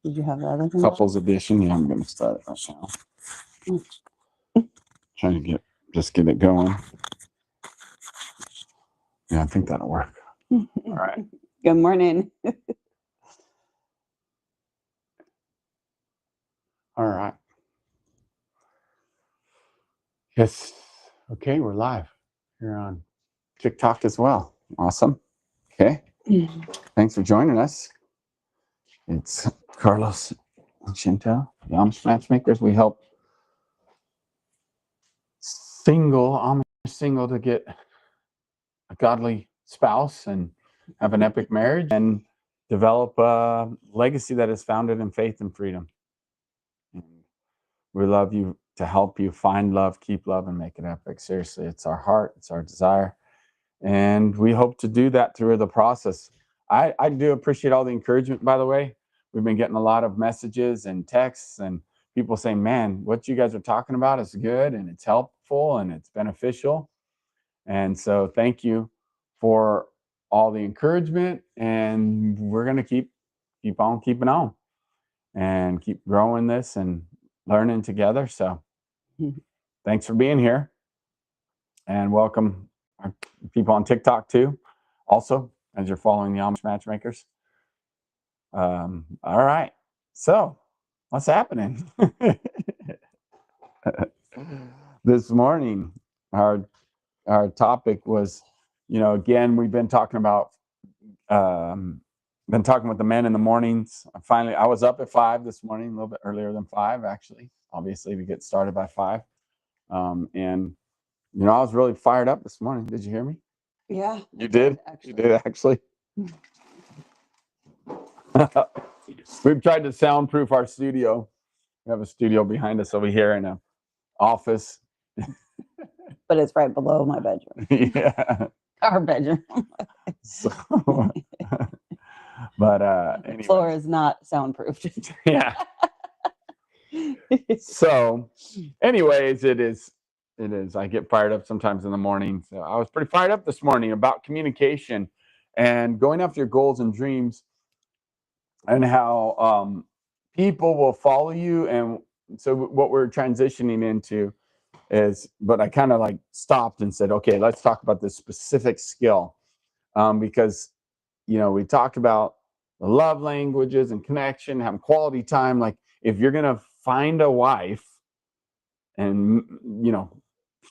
Did you have the other thing? Couples edition. Yeah, I'm going to start it right now. Trying to get it going. Yeah, I think that'll work. All right. Good morning. All right. Yes. Okay, we're live here on TikTok as well. Awesome. Okay. Thanks for joining us. It's Carlos and Chantel, the Amish Matchmakers. We help Amish single to get a godly spouse and have an epic marriage and develop a legacy that is founded in faith and freedom. And we love you to help you find love, keep love, and make it epic. Seriously, it's our heart, it's our desire. And we hope to do that through the process. I do appreciate all the encouragement, by the way. We've been getting a lot of messages and texts and people saying, man, what you guys are talking about is good and it's helpful and it's beneficial. And so thank you for all the encouragement. And we're going to keep on keeping on and keep growing this and learning together. So thanks for being here and welcome our people on TikTok too. Also, as you're following the Amish Matchmakers. All right. So what's happening? This morning, our topic was, again, we've been talking about, been talking with the men in the mornings. I was up at 5 this morning, a little bit earlier than 5, actually. Obviously, we get started by 5. And, I was really fired up this morning. Did you hear me? Yeah. You did? You did, actually. We've tried to soundproof our studio. We have a studio behind us over here in an office. But it's right below my bedroom. Yeah. Our bedroom. But anyway. The floor is not soundproofed. Yeah. So anyways, it is. I get fired up sometimes in the morning. So I was pretty fired up this morning about communication and going after your goals and dreams and how people will follow you. And so what we're transitioning into is, but I kind of like stopped and said, okay, let's talk about this specific skill. Because, we talked about the love languages and connection, having quality time. Like if you're going to find a wife and,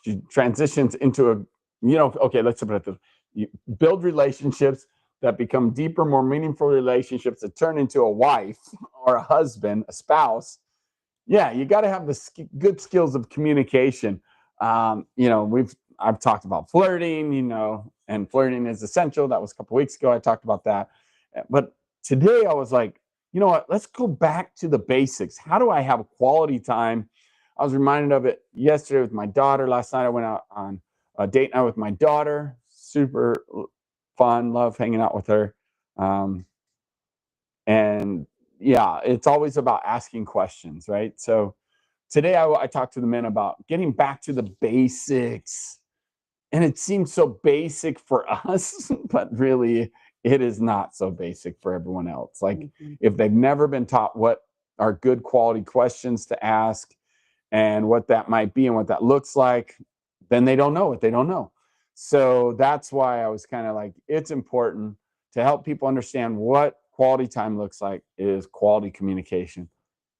she transitions into okay, let's put it this. You build relationships that become deeper, more meaningful relationships that turn into a wife or a husband, a spouse. Yeah, you got to have the good skills of communication. I've talked about flirting, and flirting is essential. That was a couple weeks ago. I talked about that. But today I was like, you know what? Let's go back to the basics. How do I have quality time? I was reminded of it yesterday with my daughter. Last night I went out on a date night with my daughter. Super fun. Love hanging out with her. And yeah, it's always about asking questions, right? So today I talked to the men about getting back to the basics. And it seems so basic for us, but really it is not so basic for everyone else. Like if they've never been taught what are good quality questions to ask and what that might be and what that looks like, then they don't know what they don't know. So that's why I was kind of like, it's important to help people understand what quality time looks like is quality communication.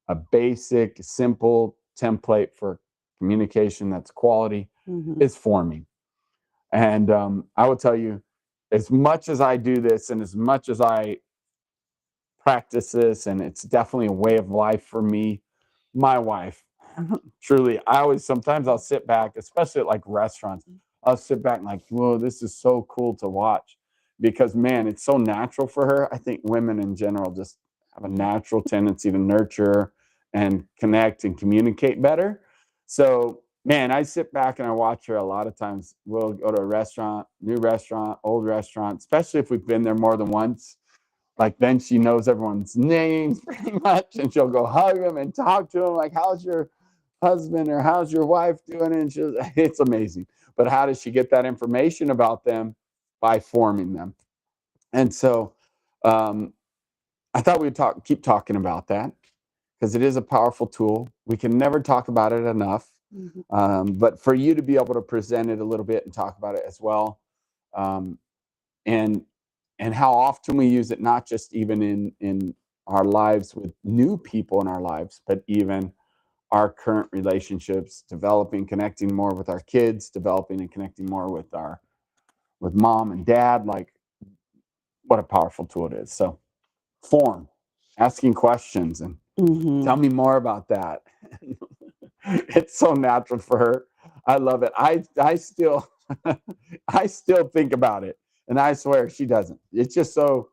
A basic, simple template for communication that's quality is forming. And I will tell you, as much as I do this and as much as I practice this, and it's definitely a way of life for me, my wife, truly, sometimes I'll sit back, especially at like restaurants, I'll sit back and like, whoa, this is so cool to watch because, man, it's so natural for her. I think women in general just have a natural tendency to nurture and connect and communicate better. So, man, I sit back and I watch her a lot of times. We'll go to a restaurant, new restaurant, old restaurant, especially if we've been there more than once. Like then she knows everyone's names pretty much, and she'll go hug them and talk to them like, how's your husband or how's your wife doing? And it's amazing. But how does she get that information about them? By forming them. And so I thought we'd keep talking about that because it is a powerful tool. We can never talk about it enough. Mhm. But for you to be able to present it a little bit and talk about it as well, um, and how often we use it, not just even in our lives with new people in our lives, but even our current relationships, developing, connecting more with our kids, developing and connecting more with mom and dad. Like, what a powerful tool it is. So, form, asking questions, and Mhm. tell me more about that. It's so natural for her. I love it. I still I still think about it, and I swear she doesn't. It's just so.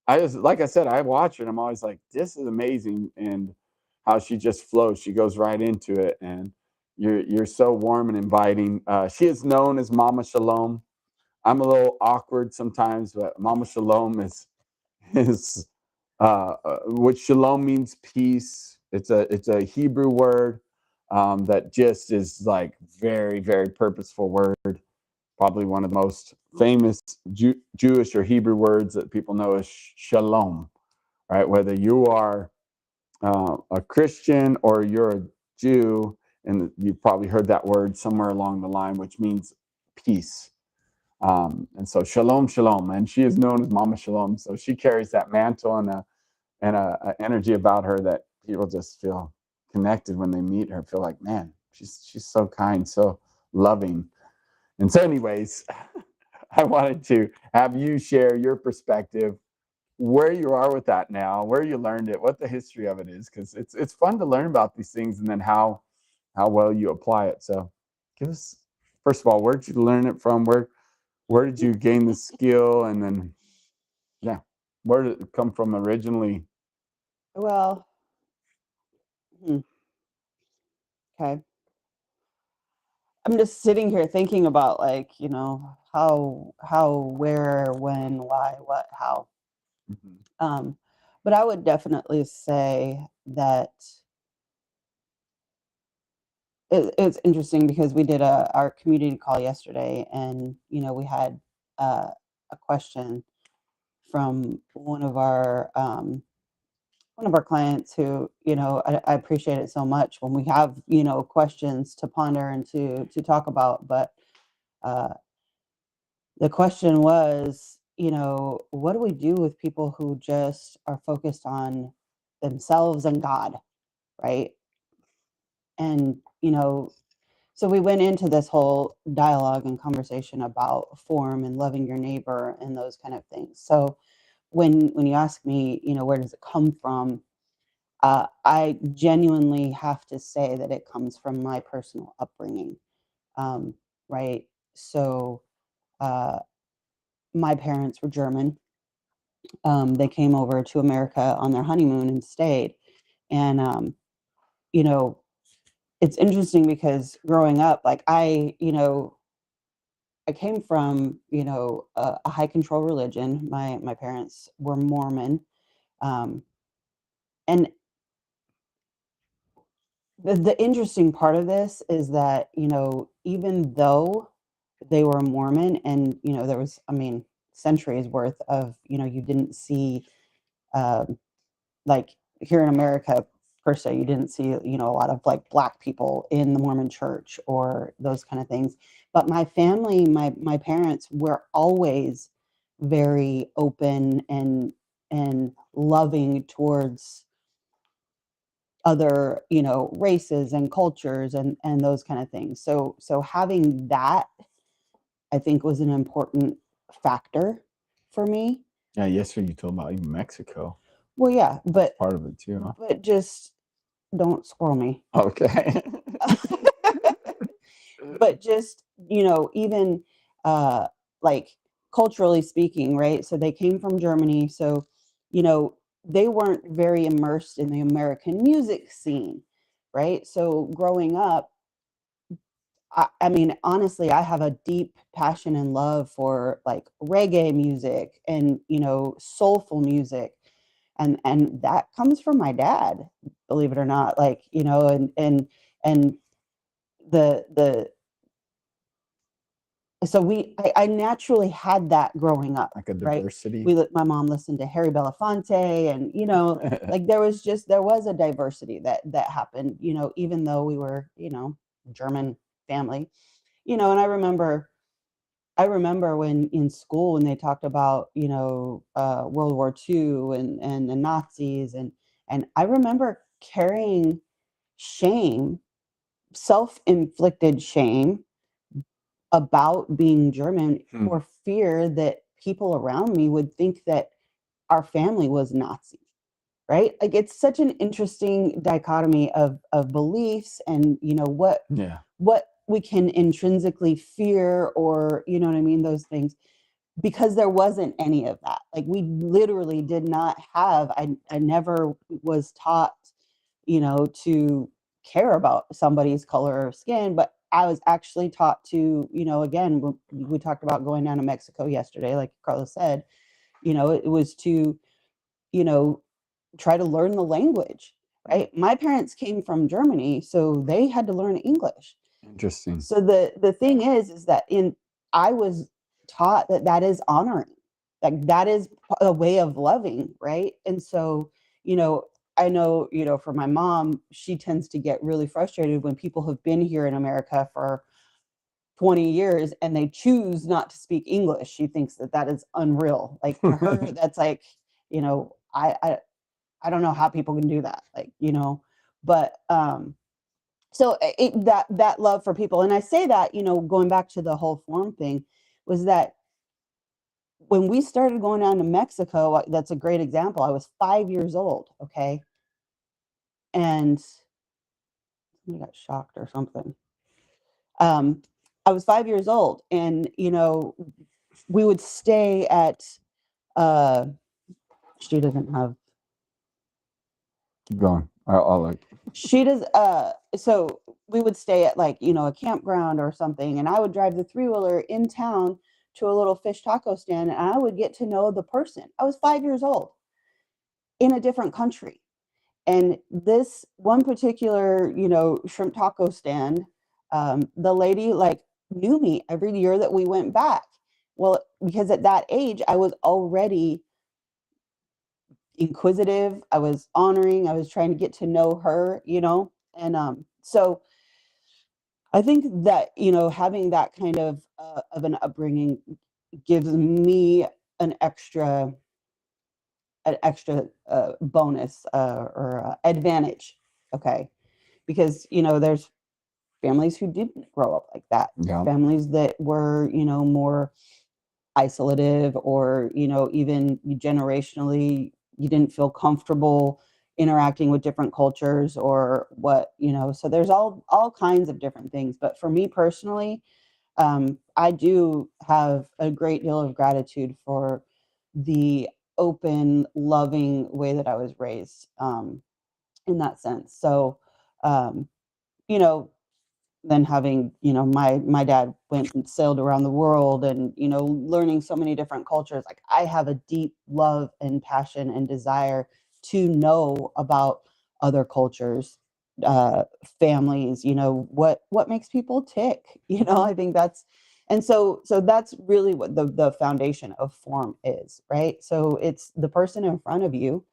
I just, like I said, I watch her and I'm always like, this is amazing, and how she just flows. She goes right into it, and you're so warm and inviting. She is known as Mama Shalom. I'm a little awkward sometimes, but Mama Shalom is which shalom means peace. It's a Hebrew word that just is like very, very purposeful word. Probably one of the most famous Jewish or Hebrew words that people know is shalom, right? Whether you are a Christian or you're a Jew, and you've probably heard that word somewhere along the line, which means peace. And so shalom, shalom, and she is known as Mama Shalom. So she carries that mantle and a energy about her that people just feel connected when they meet her. Feel like, man, she's so kind, so loving. And so, anyways, I wanted to have you share your perspective, where you are with that now, where you learned it, what the history of it is, because it's fun to learn about these things, and then how well you apply it. So, give us, first of all, where did you learn it from? Where did you gain the skill, and then yeah, where did it come from originally? Well, hmm, okay. I'm just sitting here thinking about, like, how, where, when, why, what, how. Mhm. Um, but I would definitely say that it's interesting because we did our community call yesterday, and we had a question from one of our clients who, I appreciate it so much when we have, questions to ponder and to talk about. But uh, the question was, what do we do with people who just are focused on themselves and God, right? And, so we went into this whole dialogue and conversation about form and loving your neighbor and those kind of things. So when you ask me, where does it come from? I genuinely have to say that it comes from my personal upbringing, um, right? So uh, my parents were German. They came over to America on their honeymoon and stayed. And you know, it's interesting because growing up, like I came from a high control religion. My parents were Mormon, um, and the interesting part of this is that, even though they were Mormon and, there was, I mean, centuries worth of, you didn't see, um, like here in America, per se, you didn't see, a lot of like black people in the Mormon church or those kind of things. But my family, my parents were always very open and loving towards other races and cultures and those kind of things. So having that, I think, was an important factor for me. Yeah, yesterday you told about even Mexico. Well, yeah, That's part of it too, huh? but just don't squirrel me. Okay. But just, even uh like culturally speaking, right? So they came from Germany, so you know they weren't very immersed in the American music scene, right? So growing up, I mean, honestly, I have a deep passion and love for like reggae music and soulful music, and that comes from my dad, believe it or not. Like and the I naturally had that growing up, Like a right? diversity. My mom listened to Harry Belafonte, and like there was a diversity that happened, even though we were, German family, and I remember when in school when they talked about, World War II and the Nazis, and I remember carrying shame, self-inflicted shame about being German for fear that people around me would think that our family was Nazi, right? Like it's such an interesting dichotomy of beliefs and what we can intrinsically fear, or you know what I mean, those things, because there wasn't any of that. Like we literally did not have, I never was taught, to care about somebody's color of skin, but I was actually taught to, again, we talked about going down to Mexico yesterday, like Carlos said, it was to, you know, try to learn the language, right? My parents came from Germany, so they had to learn English. Interesting. So the thing is that I was taught that that is honoring, like that is a way of loving, right? And so, I know, for my mom, she tends to get really frustrated when people have been here in America for 20 years and they choose not to speak English. She thinks that that is unreal. Like to her, that's like, I don't know how people can do that. Like, but so that love for people, and I say that, going back to the whole form thing, was that when we started going down to Mexico, that's a great example. I was 5 years old, okay, and I got shocked or something. I was 5 years old, and we would stay at. Uh, she doesn't have. Keep going. I'll look. She does. So we would stay at like a campground or something, and I would drive the three-wheeler in town to a little fish taco stand, and I would get to know the person. I was 5 years old in a different country, and this one particular shrimp taco stand, the lady like knew me every year that we went back. Well, because at that age I was already inquisitive, I was honoring, I was trying to get to know her, and so I think that having that kind of an upbringing gives me an extra bonus, or advantage, okay, because there's families who didn't grow up like that, Yeah. families that were more isolative, or even generationally you didn't feel comfortable interacting with different cultures, or what, so there's all kinds of different things. But for me personally, I do have a great deal of gratitude for the open, loving way that I was raised, in that sense. So, um, you know, then having, my dad went and sailed around the world, and, learning so many different cultures, like I have a deep love and passion and desire to know about other cultures, families, what makes people tick, I think that's, and so that's really what the foundation of form is, right? So it's the person in front of you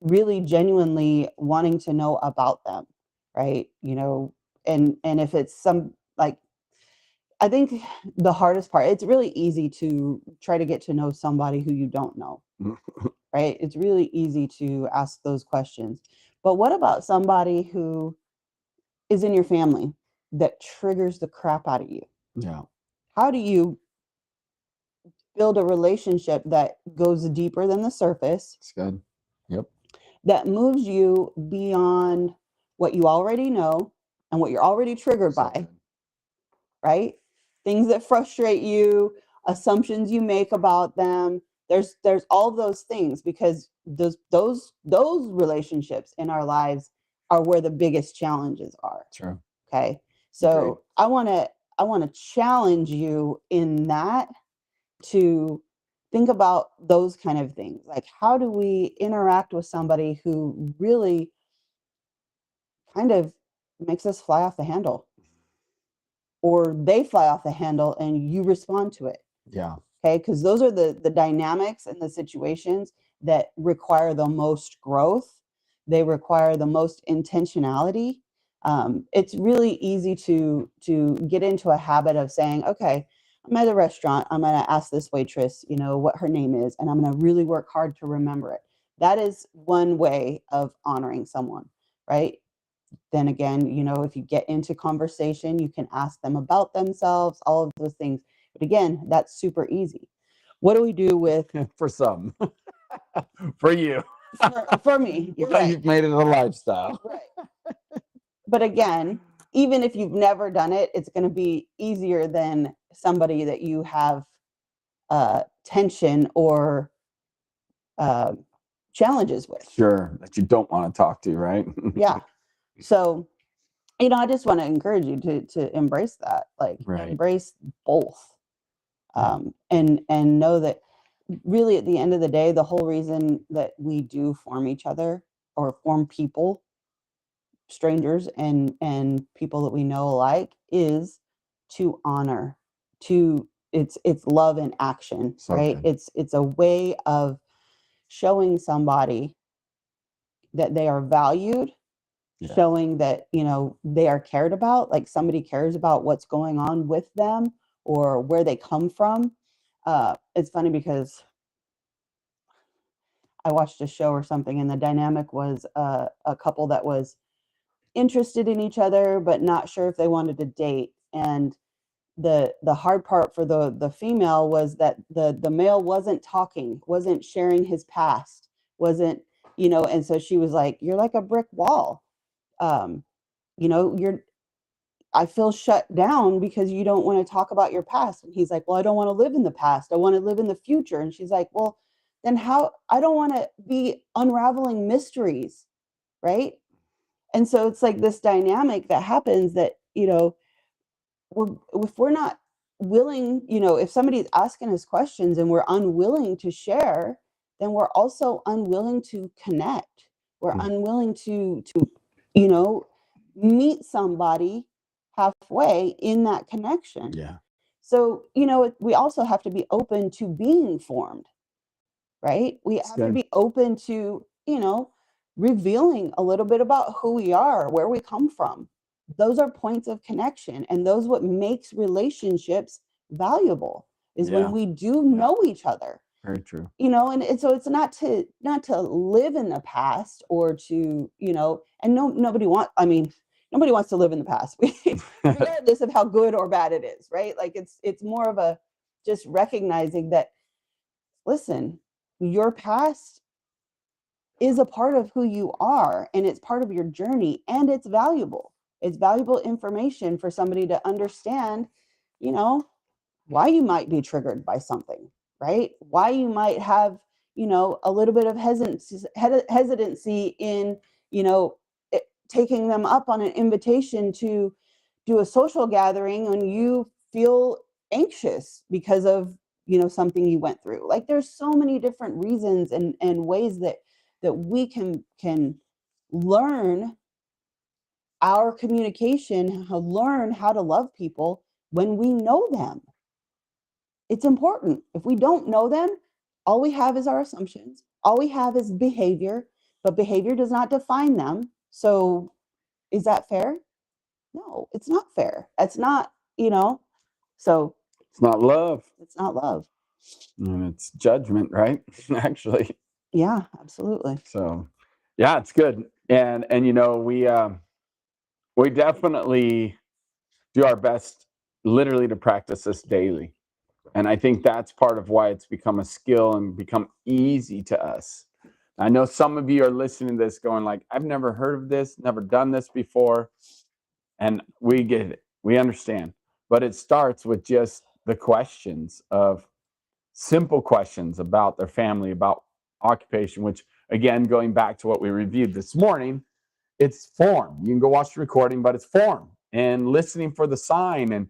really genuinely wanting to know about them, right? And if it's some, like, I think the hardest part, it's really easy to try to get to know somebody who you don't know, right? It's really easy to ask those questions. But what about somebody who is in your family that triggers the crap out of you? Yeah. How do you build a relationship that goes deeper than the surface? It's good. Yep. That moves you beyond what you already know and what you're already triggered by, right? Things that frustrate you, assumptions you make about them. There's all those things, because those relationships in our lives are where the biggest challenges are. True. Okay. So I want to challenge you in that, to think about those kind of things. Like, how do we interact with somebody who really kind of makes us fly off the handle? or they fly off the handle and you respond to it. Yeah. Okay. Because those are the dynamics and the situations that require the most growth. They require the most intentionality. It's really easy to get into a habit of saying, okay, I'm at a restaurant, I'm going to ask this waitress, what her name is, and I'm going to really work hard to remember it. That is one way of honoring someone, right? Then again, if you get into conversation, you can ask them about themselves, all of those things. But again, that's super easy. What do we do with For some, for you, for me? You're right. You've made it a lifestyle. Right. But again, even if you've never done it, it's going to be easier than somebody that you have tension or challenges with. Sure, that you don't want to talk to, right? Yeah. So, I just want to encourage you to embrace that, like Right. embrace both, and know that really at the end of the day, the whole reason that we do form each other or form people, strangers and people that we know alike, is to honor, it's love in action, So right? good. It's a way of showing somebody that they are valued, Yeah. showing that they are cared about, like somebody cares about what's going on with them or where they come from. It's funny because I watched a show or something, and the dynamic was a couple that was interested in each other but not sure if they wanted to date. And the hard part for the female was that the male wasn't talking, wasn't sharing his past, wasn't, and so she was like, "You're like a brick wall. Um, I feel shut down because you don't want to talk about your past." And he's like, "Well, I don't want to live in the past. I want to live in the future." And she's like, "Well, then how? I don't want to be unraveling mysteries, right?" And so it's like this dynamic that happens that, if we're not willing, if somebody's asking us questions and we're unwilling to share, then we're also unwilling to connect. We're unwilling to you know meet somebody halfway in that connection. Yeah. So we also have to be open to being formed, right? We have to be open to revealing a little bit about who we are, where we come from. Those are points of connection, and those what makes relationships valuable is when we do know each other. Very true. And so it's not to live in the past or to and nobody wants to live in the past regardless of how good or bad it is, right? Like it's more of a just recognizing that, listen, your past is a part of who you are, and it's part of your journey, and it's valuable. It's valuable information for somebody to understand, why you might be triggered by something, right? Why you might have, a little bit of hesitancy in, taking them up on an invitation to do a social gathering when you feel anxious because of, something you went through. Like there's so many different reasons and ways that we can learn our communication, learn how to love people when we know them. It's important. If we don't know them, all we have is our assumptions. All we have is behavior, but behavior does not define them. So is that fair? No, it's not fair. It's not, so It's not love. it's not love. And it's judgment, right? Actually. Yeah, absolutely. So yeah, it's good. And we definitely do our best literally to practice this daily. And I think that's part of why it's become a skill and become easy to us. I know some of you are listening to this going like, I've never heard of this, never done this before. And we get it. We understand. But it starts with just the questions of simple questions about their family, about occupation, which again, going back to what we reviewed this morning, it's form. You can go watch the recording, but it's form and listening for the sign and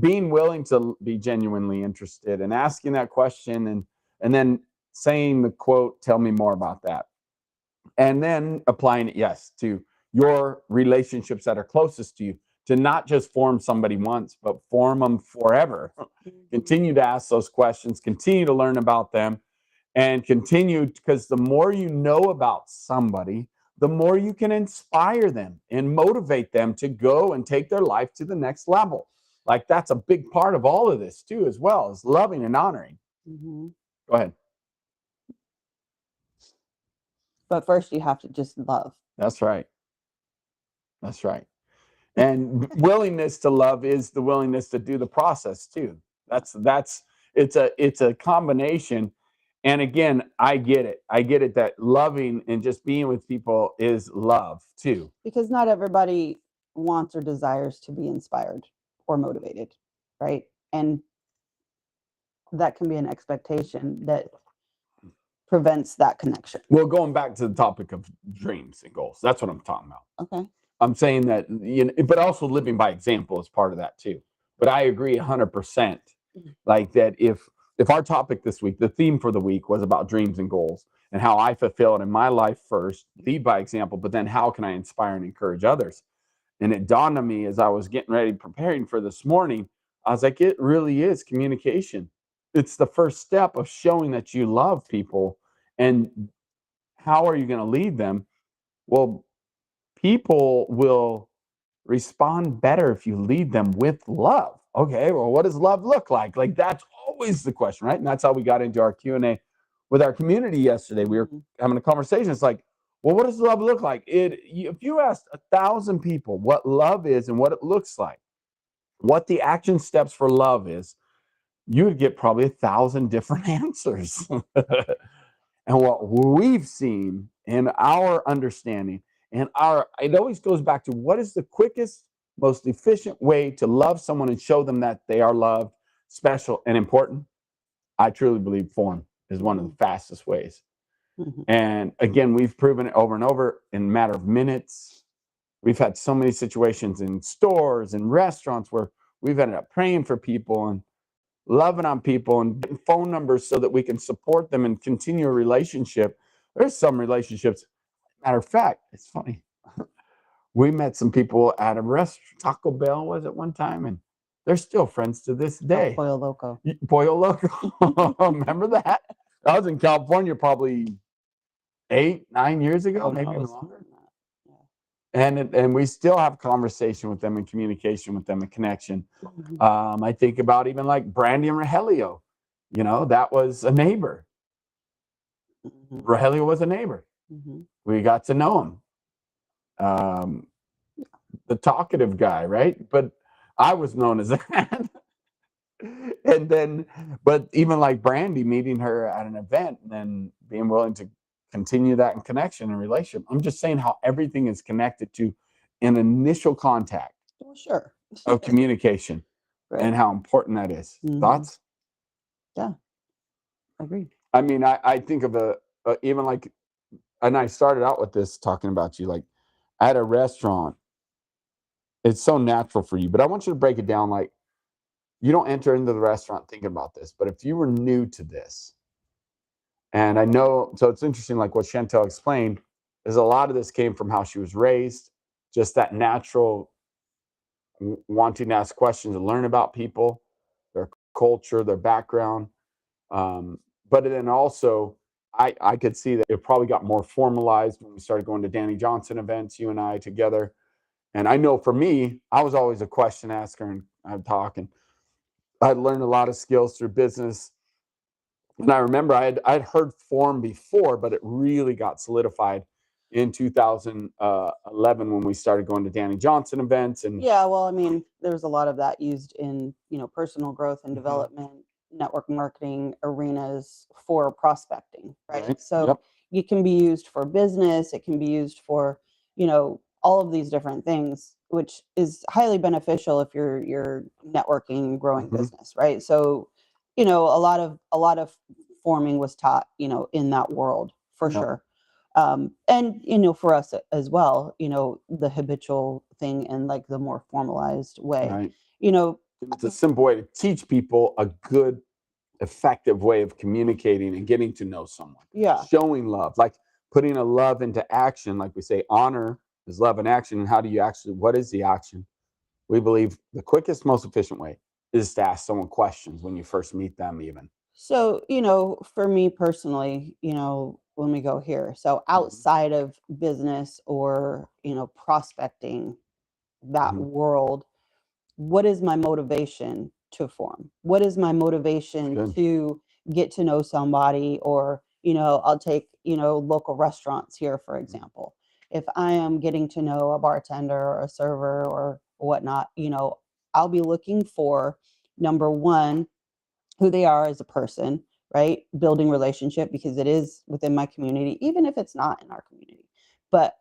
being willing to be genuinely interested and asking that question and then saying the quote, tell me more about that. And then applying it, yes, to your relationships that are closest to you, to not just form somebody once, but form them forever. Continue to ask those questions, continue to learn about them, and continue, because the more you know about somebody, the more you can inspire them and motivate them to go and take their life to the next level. Like, that's a big part of all of this too, as well, as loving and honoring. Mm-hmm. Go ahead. But first you have to just love. That's right. That's right. And willingness to love is the willingness to do the process too. It's a combination. And again, I get it that loving and just being with people is love too. Because not everybody wants or desires to be inspired or motivated, right? And that can be an expectation that prevents that connection. Well, going back to the topic of dreams and goals, that's what I'm talking about. Okay. I'm saying that, but also living by example is part of that too. But I agree 100%. Like that, if our topic this week, the theme for the week was about dreams and goals and how I fulfill it in my life first, lead by example, but then how can I inspire and encourage others? And it dawned on me as I was getting ready, preparing for this morning, I was like, it really is communication. It's the first step of showing that you love people. And how are you going to lead them? Well, people will respond better if you lead them with love. Okay, well, what does love look like? Like, that's always the question, right? And that's how we got into our Q&A with our community yesterday. We were having a conversation. It's like, well, what does love look like? If you asked 1,000 people what love is and what it looks like, what the action steps for love is, you would get probably 1,000 different answers. And what we've seen in our understanding and it always goes back to, what is the quickest, most efficient way to love someone and show them that they are loved, special, and important? I truly believe form is one of the fastest ways. Mm-hmm. And again, we've proven it over and over in a matter of minutes. We've had so many situations in stores and restaurants where we've ended up praying for people and loving on people and getting phone numbers so that we can support them and continue a relationship. There's some relationships. Matter of fact, it's funny. We met some people at a restaurant, Taco Bell was at one time, and they're still friends to this day. Pollo Loco. Pollo Loco. Remember that? That was in California probably 8-9 years ago, maybe even longer. And we still have conversation with them and communication with them and connection. Mm-hmm. I think about even like Brandy and Rogelio. That was a neighbor. Mm-hmm. Rogelio was a neighbor. Mm-hmm. We got to know him. The talkative guy, right? But I was known as that. And then, but even like Brandy, meeting her at an event and then being willing to continue that in connection and relationship. I'm just saying how everything is connected to an initial contact. Well, sure. Of communication. Right. And how important that is. Mm-hmm. Thoughts? Yeah, I agree. I mean, I think of even like, and I started out with this talking about you, like at a restaurant, it's so natural for you, but I want you to break it down. Like, you don't enter into the restaurant thinking about this, but if you were new to this, and I know, so it's interesting, like what Chantel explained, is a lot of this came from how she was raised, just that natural wanting to ask questions and learn about people, their culture, their background. But then also, I could see that it probably got more formalized when we started going to Danny Johnson events, you and I together. And I know for me, I was always a question asker, and I'd talk, and I'd learned a lot of skills through business. And I remember I'd heard form before, but it really got solidified in 2011 when we started going to Danny Johnson events. And yeah, well, I mean, there was a lot of that used in, personal growth and development, network marketing arenas for prospecting, right? So it can be used for business. It can be used for, all of these different things, which is highly beneficial if you're networking, growing business, right? So, a lot of forming was taught, in that world for sure. And, for us as well, the habitual thing and like the more formalized way, right. It's a simple way to teach people a good, effective way of communicating and getting to know someone. Yeah. Showing love, like putting a love into action. Like we say, honor is love in action. And how do you what is the action? we believe the quickest, most efficient way is to ask someone questions when you first meet them, even. So, for me personally, when we go here, so Mhm. outside of business or, prospecting, that Mhm. world, what is my motivation to form? What is my That's motivation good. to get to know somebody? Or, I'll take, local restaurants here, for Mhm. example. If I am getting to know a bartender or a server or whatnot, I'll be looking for, number one, who they are as a person, right? Building relationship, because it is within my community, even if it's not in our community. But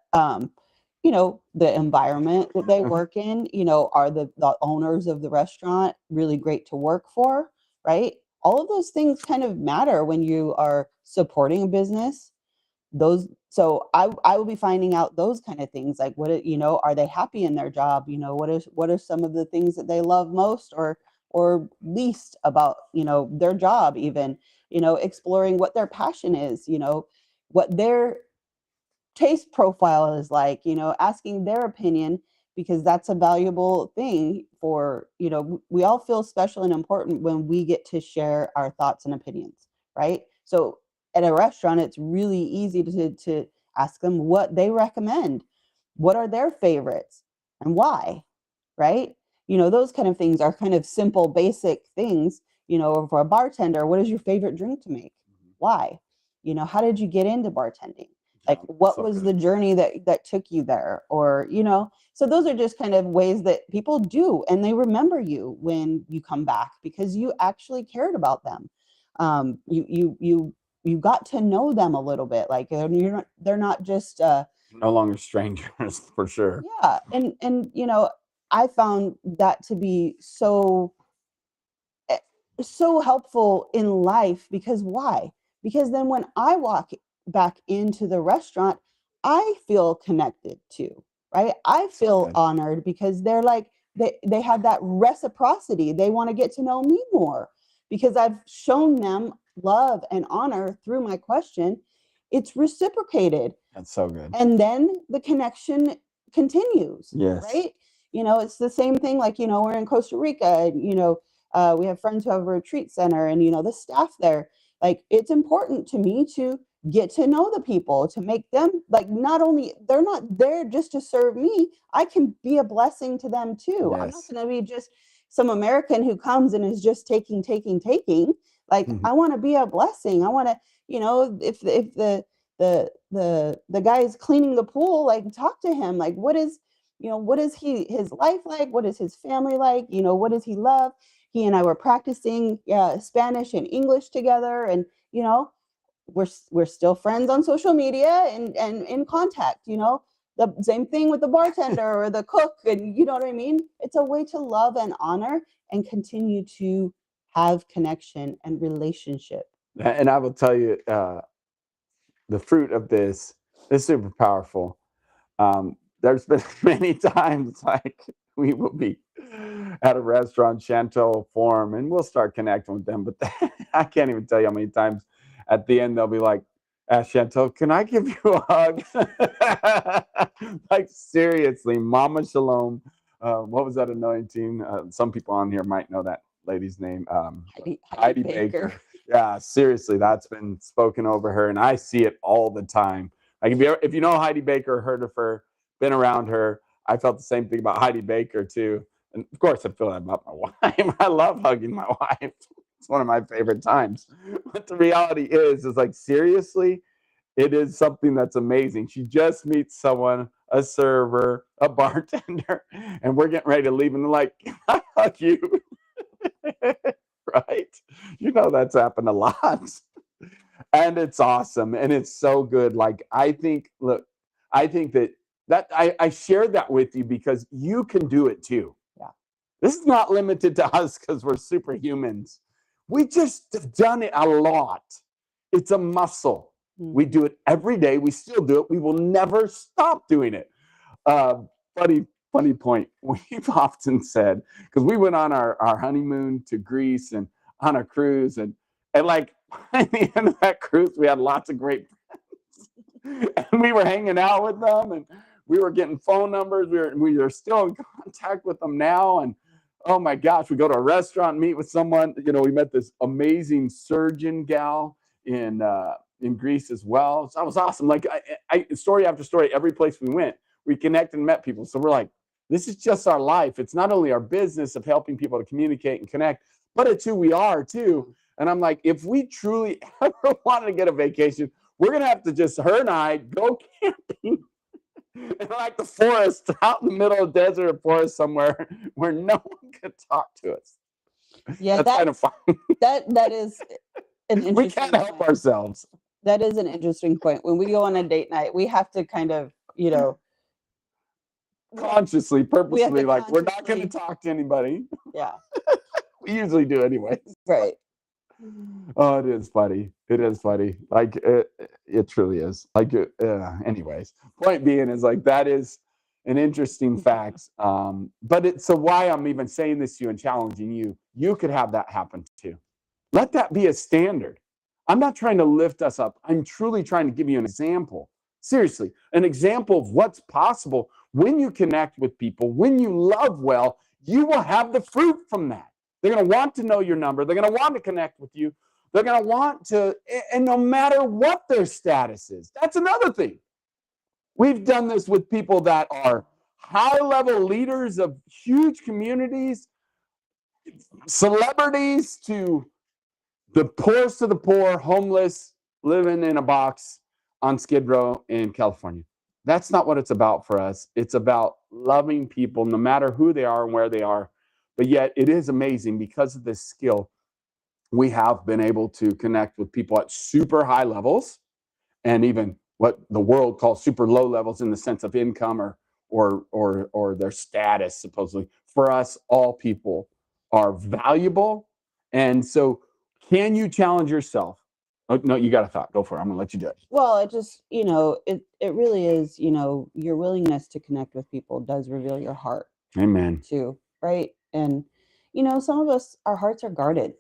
the environment that they Mhm. work in, are the owners of the restaurant really great to work for, right? All of those things kind of matter when you are supporting a business. So I will be finding out those kind of things, like are they happy in their job? What are some of the things that they love most or least about their job, even exploring what their passion is, what their taste profile is like, asking their opinion, because that's a valuable thing for, we all feel special and important when we get to share our thoughts and opinions, right? So at a restaurant, it's really easy to ask them what they recommend, what are their favorites, and why, right? Those kind of things are kind of simple, basic things. For a bartender, what is your favorite drink to make? Why? How did you get into bartending? Like, Yeah, what so was good. the journey that took you there? Or, so those are just kind of ways that people do, and they remember you when you come back because you actually cared about them. You got to know them a little bit, like, and they're not just No longer strangers for sure. yeah. And I found that to be eh, so helpful in life. Because why? Because then when I walk back into the restaurant, I feel connected to, right? I So feel good. honored because they're like, they have that reciprocity. They want to get to know me more because I've shown them love and honor through my question. It's reciprocated, That's so good. and then the connection continues, Yes. right? It's the same thing, like, we're in Costa Rica, and we have friends who have a retreat center, and the staff there, like, it's important to me to get to know the people, to make them, like, not only they're not there just to serve me, I can be a blessing to them too. I'm not Yes. going to be just some American who comes and is just taking. Like, I want to be a blessing. I want to, if the guy is cleaning the pool, like, talk to him, like, what is his life like, what is his family like, what does he love. He and I were practicing Spanish and English together, and we're still friends on social media and in contact. The same thing with the bartender or the cook, and you know what I mean. It's a way to love and honor and continue to have connection and relationship. And I will tell you, the fruit of this is super powerful. There's been many times like we will be at a restaurant, Chantel Forum, and we'll start connecting with them. But I can't even tell you how many times at the end they'll be like, "Ask Chantel, can I give you a hug?" Like, seriously, Mama Shalom. What was that anointing? Some people on here might know that lady's name. Heidi Heidi Baker. Baker. Yeah, seriously, that's been spoken over her, and I see it all the time. Like, if you know Heidi Baker, heard of her, been around her, I felt the same thing about Heidi Baker too. And of course, I feel that about my wife. I love hugging my wife. It's one of my favorite times. But the reality is like, seriously, it is something that's amazing. She just meets someone, a server, a bartender, and we're getting ready to leave, and they're like, "Can I hug you?" Right? That's happened a lot. And it's awesome. And it's so good. Like, look, I think I shared that with you because you can do it too. Yeah. This is not limited to us because we're superhumans. We just have done it a lot. It's a muscle. We Mhm. do it every day. We still do it. We will never stop doing it. Uh, funny point. We've often said, because we went on our honeymoon to Greece and on a cruise, and like, by the end of that cruise, we had lots of great friends, and we were hanging out with them, and we were getting phone numbers. We are still in contact with them now. And oh my gosh, we go to a restaurant, meet with someone. We met this amazing surgeon gal in Greece as well. So that was awesome. Like story after story, every place we went, we connected and met people. So we're like, this is just our life. It's not only our business of helping people to communicate and connect, but it's who we are too. And I'm like, if we truly ever wanted to get a vacation, we're going to have to just, her and I, go camping in like the forest, out in the middle of the desert or forest somewhere where no one could talk to us. Yeah, that's kind of fun. That is an interesting We can't help ourselves. That is an interesting point. When we go on a date night, we have to kind of, consciously, purposely, like we're not going to consciously- talk to anybody. Yeah. We usually do anyways. Right. Oh, it is funny. It is funny. Like it truly is. Like anyways, point being is like that is an interesting fact. But so why I'm even saying this to you and challenging you, you could have that happen too. Let that be a standard. I'm not trying to lift us up. I'm truly trying to give you an example. Seriously, an example of what's possible when you connect with people, when you love well, you will have the fruit from that. They're going to want to know your number. They're going to want to connect with you. They're going to want to, and no matter what their status is, that's another thing. We've done this with people that are high-level leaders of huge communities, celebrities to the poorest of the poor, homeless, living in a box on Skid Row in California. That's not what it's about for us. It's about loving people, no matter who they are and where they are. But yet it is amazing because of this skill, we have been able to connect with people at super high levels and even what the world calls super low levels in the sense of income or their status, supposedly. For us, all people are valuable. And so can you challenge yourself? Oh, no, you got a thought. Go for it. I'm going to let you do it. Well, it just, it really is, your willingness to connect with people does reveal your heart. Amen. Too, right? And, some of us, our hearts are guarded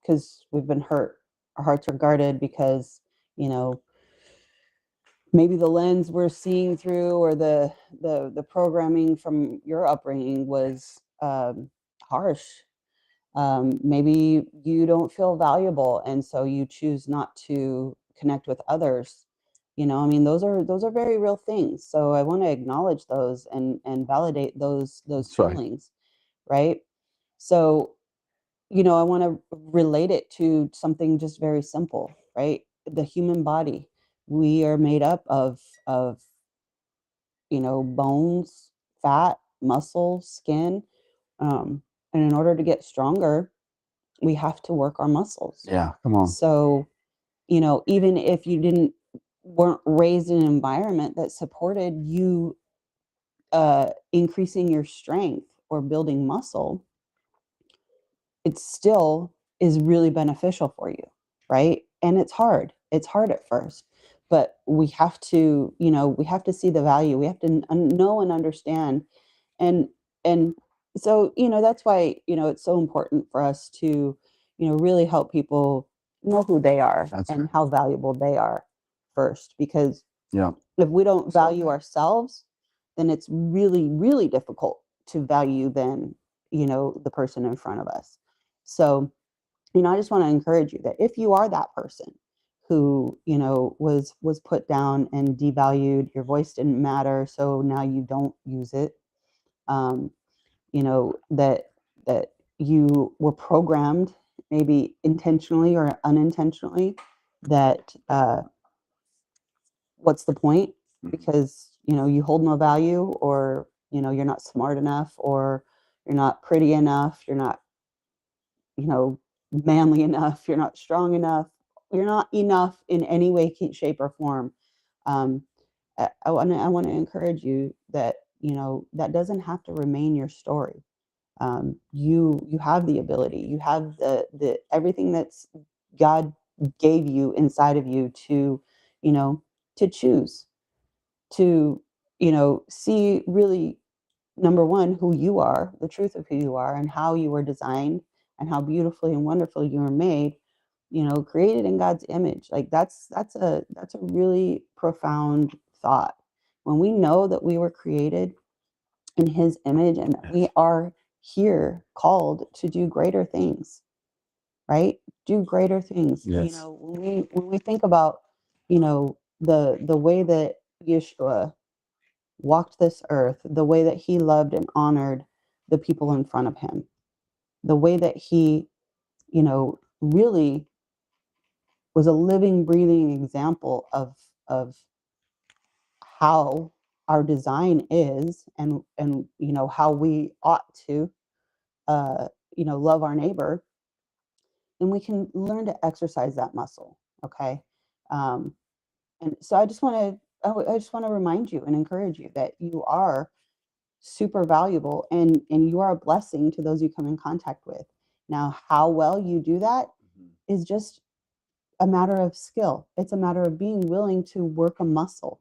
because we've been hurt. Our hearts are guarded because, maybe the lens we're seeing through or the programming from your upbringing was harsh. Maybe you don't feel valuable, and so you choose not to connect with others. Those are very real things. So I want to acknowledge those and validate those That's right. feelings, right? So, I want to relate it to something just very simple, right? The human body. We are made up of bones, fat, muscle, skin. And in order to get stronger, we have to work our muscles. Yeah, come on. So, even if you weren't raised in an environment that supported you increasing your strength or building muscle, it still is really beneficial for you, right? And it's hard. It's hard at first, but we have to, we have to see the value. We have to know and understand. And so, that's why, it's so important for us to, really help people know who they are and how valuable they are first. Because if we don't value ourselves, then it's really, really difficult to value then, the person in front of us. So, I just want to encourage you that if you are that person who, was put down and devalued, your voice didn't matter, so now you don't use it, that you were programmed, maybe intentionally or unintentionally, that what's the point? Because, you hold no value, or, you're not smart enough, or you're not pretty enough, you're not, manly enough, you're not strong enough, you're not enough in any way, shape, or form. I want to encourage you that, that doesn't have to remain your story. You have the ability, you have the everything that's God gave you inside of you to, to choose, to, see really, number one, who you are, the truth of who you are, and how you were designed, and how beautifully and wonderful you were made, created in God's image. Like that's a really profound thought, when we know that we were created in his image and that we are here called to do greater things, right? Do greater things. You Yes. know, when we think about, you know, the way that Yeshua walked this earth, the way that he loved and honored the people in front of him, the way that he, you know, really was a living, breathing example of how our design is, and you know how we ought to, you know, love our neighbor, and we can learn to exercise that muscle. Okay, um, and so I just want to remind you and encourage you that you are super valuable, and you are a blessing to those you come in contact with. Now, how well you do that is just a matter of skill. It's a matter of being willing to work a muscle.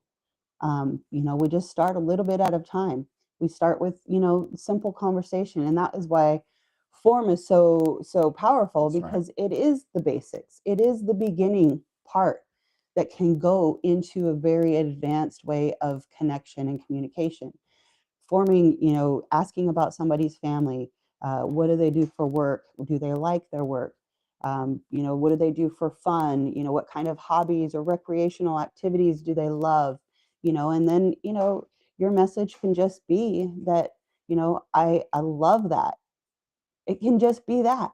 You know, we just start a little bit at a time. We start with, you know, simple conversation, and that is why form is so powerful, That's right. because it is the basics. It is the beginning part that can go into a very advanced way of connection and communication. Forming, you know, asking about somebody's family. What do they do for work? Do they like their work? You know, what do they do for fun? You know, what kind of hobbies or recreational activities do they love? You know, and then, you know, your message can just be that, you know, I love that. It can just be that.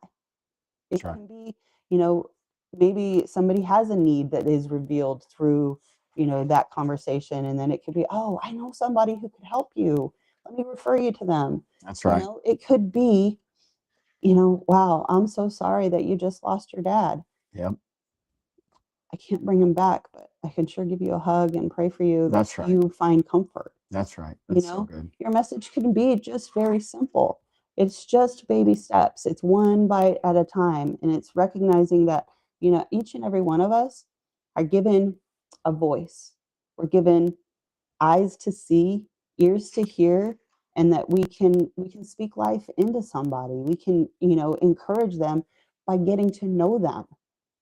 It That's right. can be, you know, maybe somebody has a need that is revealed through, you know, that conversation. And then it could be, oh, I know somebody who could help you. Let me refer you to them. That's You right. know, it could be, you know, wow, I'm so sorry that you just lost your dad. Yep. I can't bring him back, but I can sure give you a hug and pray for you that That's right. you find comfort. That's right. You That's so know, good. your message can be just very simple. It's just baby steps. It's one bite at a time. And it's recognizing that, you know, each and every one of us are given a voice. We're given eyes to see, ears to hear, and that we can speak life into somebody. We can, you know, encourage them by getting to know them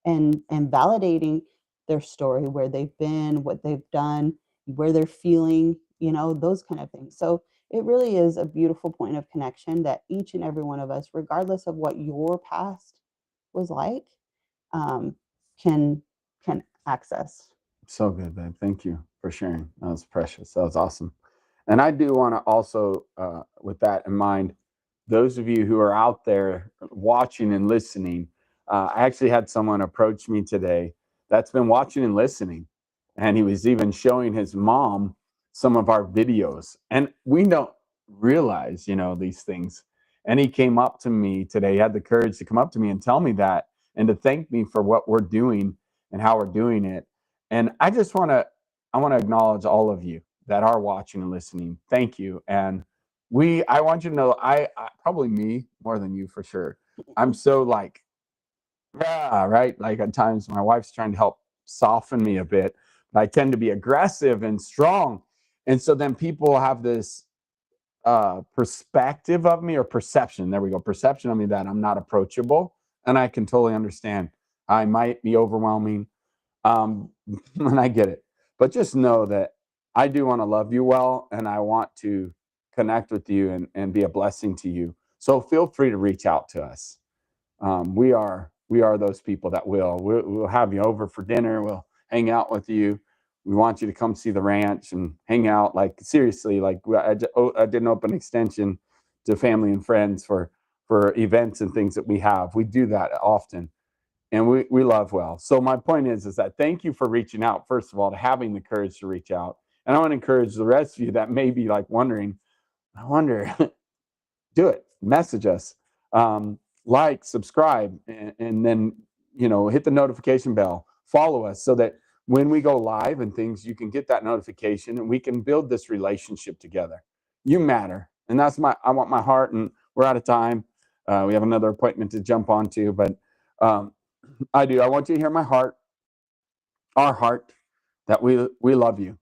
and validating their story, where they've been, what they've done, where they're feeling, you know, those kind of things. So it really is a beautiful point of connection that each and every one of us, regardless of what your past was like, um, can access. So good, babe. Thank you for sharing. That was precious. That was awesome. And I do want to also, with that in mind, those of you who are out there watching and listening, I actually had someone approach me today that's been watching and listening. And he was even showing his mom some of our videos. And we don't realize, you know, these things. And he came up to me today, he had the courage to come up to me and tell me that and to thank me for what we're doing and how we're doing it. And I want to acknowledge all of you that are watching and listening. Thank you. And I want you to know, I probably me more than you for sure. I'm so like, yeah, right. Like at times my wife's trying to help soften me a bit, but I tend to be aggressive and strong. And so then people have this perspective of me, or perception. There we go. Perception of me that I'm not approachable. And I can totally understand. I might be overwhelming. Um, and I get it. But just know that I do want to love you well, and I want to connect with you and be a blessing to you. So feel free to reach out to us. We are those people that we'll have you over for dinner. We'll hang out with you. We want you to come see the ranch and hang out. Like seriously, like I did an open extension to family and friends for events and things that we have. We do that often, and we love well. So my point is that thank you for reaching out, first of all, to having the courage to reach out. And I want to encourage the rest of you that may be like wondering, I wonder, do it, message us, like, subscribe, and then, you know, hit the notification bell, follow us, so that when we go live and things, you can get that notification and we can build this relationship together. You matter. And I want my heart, and we're out of time. We have another appointment to jump onto, but um, I do. I want you to hear my heart, our heart, that we love you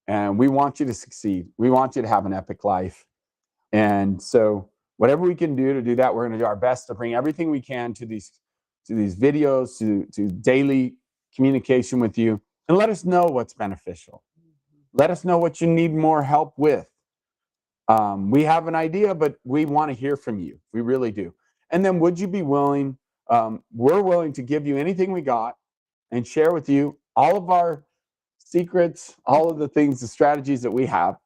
and we want you to succeed. We want you to have an epic life. And so whatever we can do to do that, we're going to do our best to bring everything we can to these videos, to daily communication with you, and let us know what's beneficial. Let us know what you need more help with. We have an idea, but we want to hear from you. We really do. And then would you be willing, we're willing to give you anything we got and share with you all of our secrets, all of the things, the strategies that we have.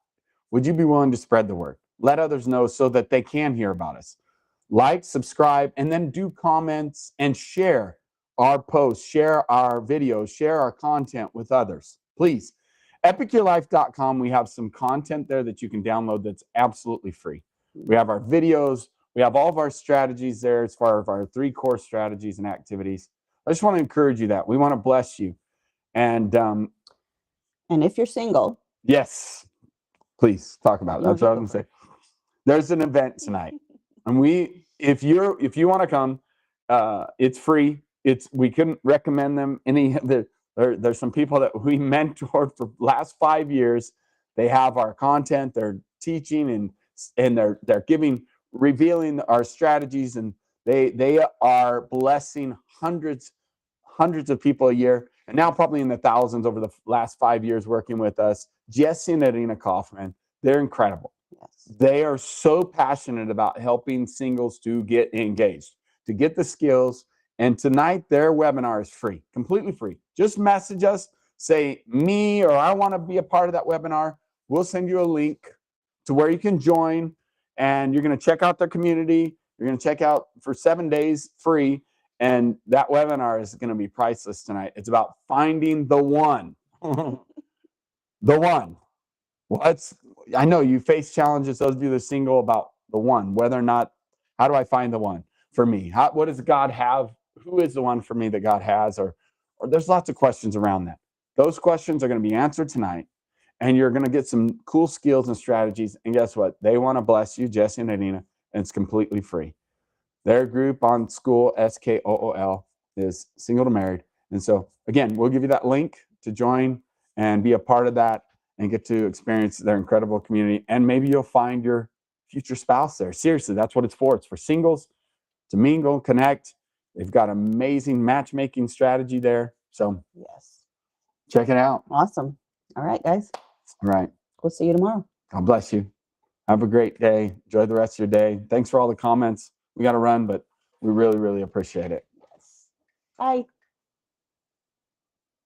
Would you be willing to spread the word? Let others know so that they can hear about us. Like, subscribe, and then do comments and share our posts, share our videos, share our content with others. Please. EpicYourLife.com, we have some content there that you can download that's absolutely free. We have our videos. We have all of our strategies there as far as our 3 core strategies and activities. I just want to encourage you that. We want to bless you. And if you're single, yes, please talk about it. That's what I was going to say. There's an event tonight. And if you want to come, it's free. We couldn't recommend them any. There's some people that we mentored for the last 5 years. They have our content. They're teaching and they're revealing our strategies, and they are blessing hundreds of people a year, and now probably in the thousands over the last 5 years working with us. Jesse and Irina Kaufman, they're incredible. yes, They are so passionate about helping singles to get engaged, to get the skills. And tonight, their webinar is free, completely free. Just message us, say me, or I want to be a part of that webinar. We'll send you a link to where you can join, and you're going to check out their community. You're going to check out for 7 days free. And that webinar is going to be priceless tonight. It's about finding the one. The one. Well, I know you face challenges, those of you that are single, about the one, whether or not, how do I find the one for me? What does God have? Who is the one for me that God has? Or there's lots of questions around that. Those questions are going to be answered tonight, and you're going to get some cool skills and strategies. And guess what? They want to bless you, Jesse and Adina, and it's completely free. Their group on School, SKOOL, is Single to Married. And so, again, we'll give you that link to join and be a part of that and get to experience their incredible community. And maybe you'll find your future spouse there. Seriously, that's what it's for. It's for singles to mingle, connect. They've got amazing matchmaking strategy there. So, yes, check it out. awesome. All right, guys. All right. We'll see you tomorrow. God bless you. Have a great day. Enjoy the rest of your day. Thanks for all the comments. We got to run, but we really, really appreciate it. Yes. Bye.